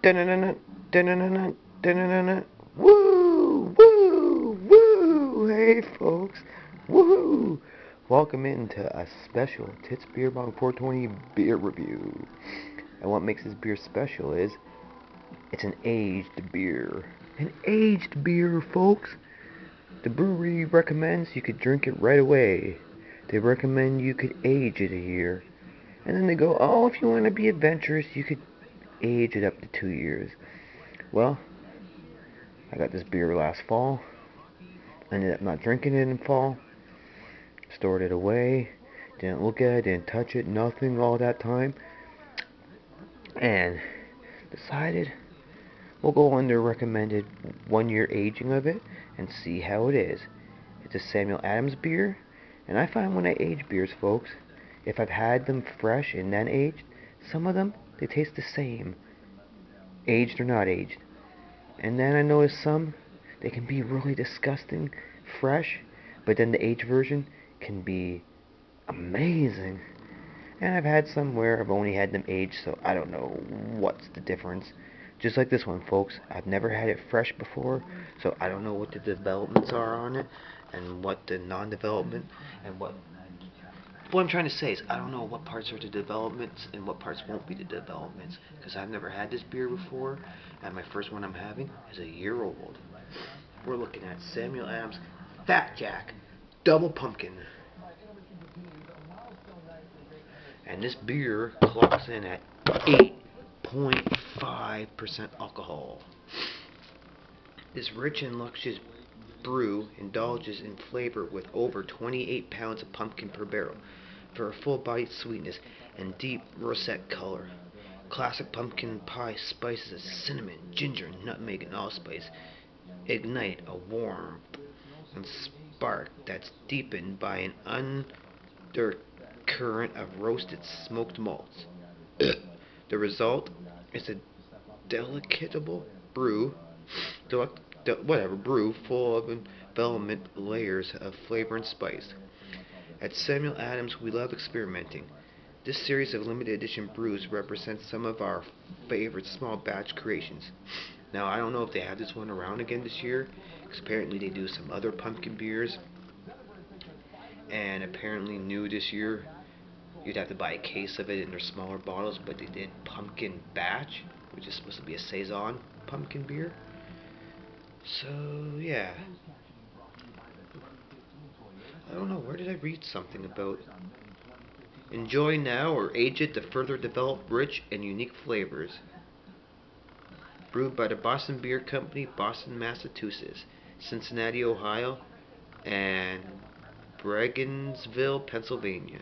Dun-dun-dun-dun, dun-dun-dun-dun, dun-dun-dun-dun. Woo! Woo! Woo! Hey, folks. Woohoo! Welcome into a special Tits Beer Bong 420 beer review. And what makes this beer special is it's an aged beer. An aged beer, folks. The brewery recommends you could drink it right away. They recommend you could age it a year. And then they go, oh, if you want to be adventurous, you could age it up to 2 years. Well, I got this beer last fall. Ended up not drinking it in fall. Stored it away. Didn't look at it, didn't touch it, nothing all that time. And decided we'll go under recommended 1 year aging of it and see how it is. It's a Samuel Adams beer. And I find when I age beers, folks, if I've had them fresh and then aged, some of them, they taste the same, aged or not aged. And then I notice some, they can be really disgusting fresh, but then the aged version can be amazing. And I've had some where I've only had them aged, so I don't know what's the difference. Just like this one, folks. I've never had it fresh before, so I don't know what the developments are on it, and what the non-development, and what I'm trying to say is I don't know what parts are the developments and what parts won't be the developments, because I've never had this beer before, and my first one I'm having is a year old. We're looking at Samuel Adams Fat Jack Double Pumpkin. And this beer clocks in at 8.5% alcohol. This rich and luscious brew indulges in flavor with over 28 pounds of pumpkin per barrel for a full-bodied sweetness and deep rosette color. Classic pumpkin pie spices of cinnamon, ginger, nutmeg, and allspice ignite a warmth and spark that's deepened by an undercurrent of roasted smoked malts. The result is a delectable brew, brew full of envelopment layers of flavor and spice. At Samuel Adams, we love experimenting. This series of limited edition brews represents some of our favorite small batch creations. Now, I don't know if they have this one around again this year, because apparently they do some other pumpkin beers, and apparently new this year, you'd have to buy a case of it in their smaller bottles, but they did pumpkin batch, which is supposed to be a saison pumpkin beer. So, yeah. I don't know, where did I read something about enjoy now or age it to further develop rich and unique flavors. Brewed by the Boston Beer Company, Boston, Massachusetts, Cincinnati, Ohio, and Bregensville, Pennsylvania.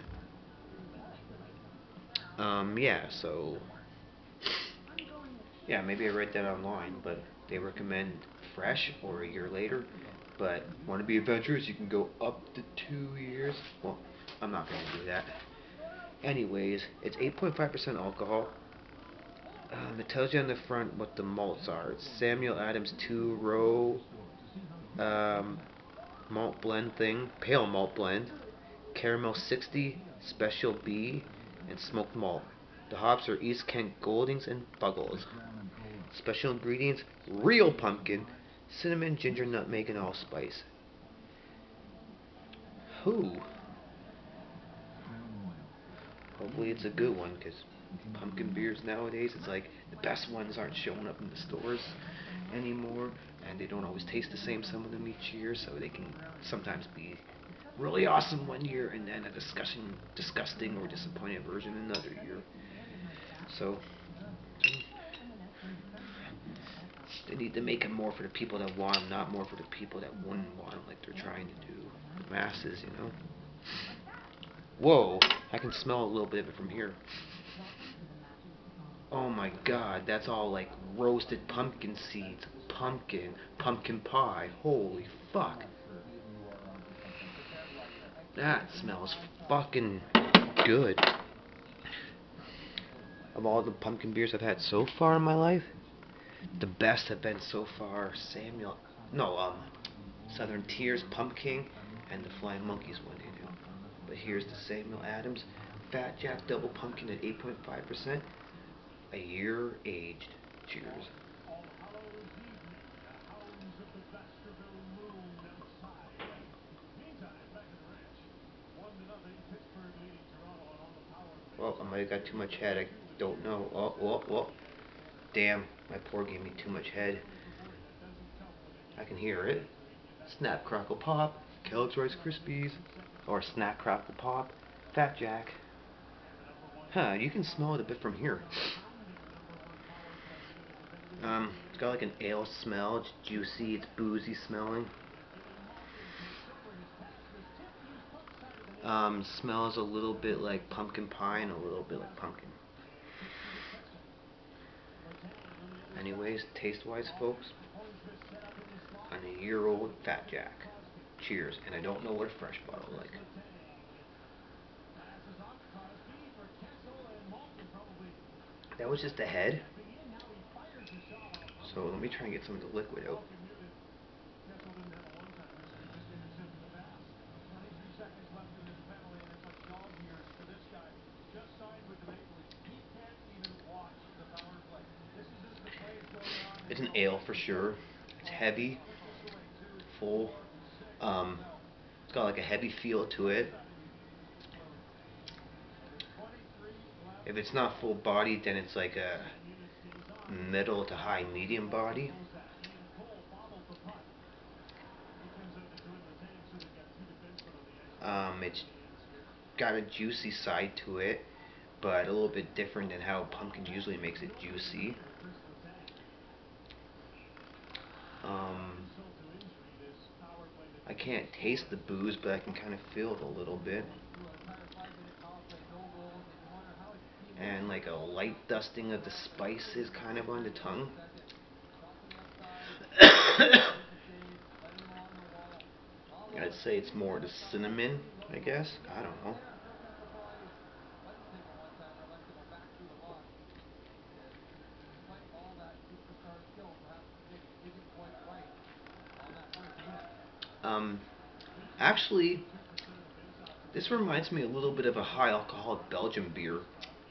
Yeah, so yeah, maybe I read that online, but they recommend fresh or a year later. But want to be adventurous? You can go up to 2 years. Well, I'm not going to do that. Anyways, it's 8.5% alcohol. It tells you on the front what the malts are. It's Samuel Adams 2 row um, malt blend thing, pale malt blend, caramel 60, special B, and smoked malt. The hops are East Kent Goldings and Buggles. Special ingredients: real pumpkin, cinnamon, ginger, nutmeg, and allspice. Who? Hopefully it's a good one, because pumpkin beers nowadays, it's like the best ones aren't showing up in the stores anymore, and they don't always taste the same, some of them each year, so they can sometimes be really awesome one year and then a disgusting or disappointing version another year. So they need to make them more for the people that want them, not more for the people that wouldn't want them, like they're trying to do. The masses, you know. Whoa, I can smell a little bit of it from here. Oh my god, that's all like roasted pumpkin seeds, pumpkin pie. Holy fuck. That smells fucking good. Of all the pumpkin beers I've had so far in my life, the best have been so far Southern Tears Pumpkin and the Flying Monkeys one they do. But here's the Samuel Adams Fat Jack Double Pumpkin at 8.5%, a year aged. Cheers. Well, I might have got too much head. I don't know. Oh. Damn, my pour gave me too much head. I can hear it. Snap, crackle, pop. Kellogg's Rice Krispies. Or snap, crackle, pop. Fat Jack. Huh, you can smell it a bit from here. It's got like an ale smell. It's juicy. It's boozy smelling. Smells a little bit like pumpkin pie and a little bit like pumpkin. Anyways, taste-wise, folks, on a year-old Fat Jack. Cheers, and I don't know what a fresh bottle like. That was just a head. So let me try and get some of the liquid out. It's an ale for sure. It's heavy, full. It's got like a heavy feel to it. If it's not full bodied, then it's like a middle to high medium body. It's got a juicy side to it, but a little bit different than how pumpkin usually makes it juicy. I can't taste the booze, but I can kind of feel it a little bit. And like a light dusting of the spices kind of on the tongue. I'd say it's more the cinnamon, I guess. I don't know. Actually, this reminds me a little bit of a high alcoholic Belgian beer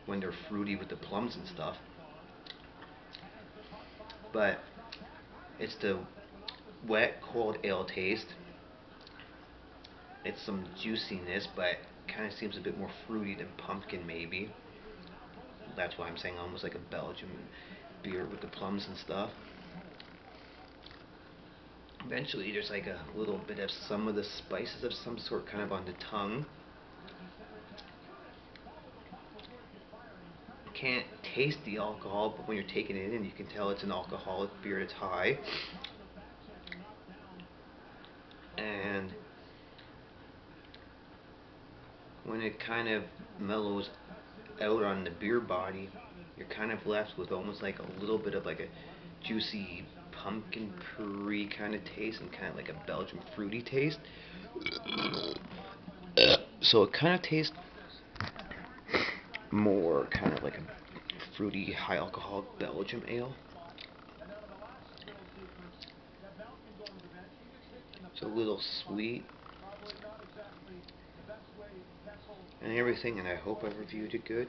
when they're fruity with the plums and stuff. But it's the wet, cold ale taste. It's some juiciness, but kind of seems a bit more fruity than pumpkin, maybe. That's why I'm saying almost like a Belgian beer with the plums and stuff. Eventually, there's like a little bit of some of the spices of some sort kind of on the tongue. Can't taste the alcohol, but when you're taking it in, you can tell it's an alcoholic beer. It's high. And when it kind of mellows out on the beer body, you're kind of left with almost like a little bit of like a juicy pumpkin puree kind of taste and kind of like a Belgian fruity taste. So it kind of tastes more kind of like a fruity high alcohol Belgian ale. It's a little sweet and everything, and I hope I reviewed it good.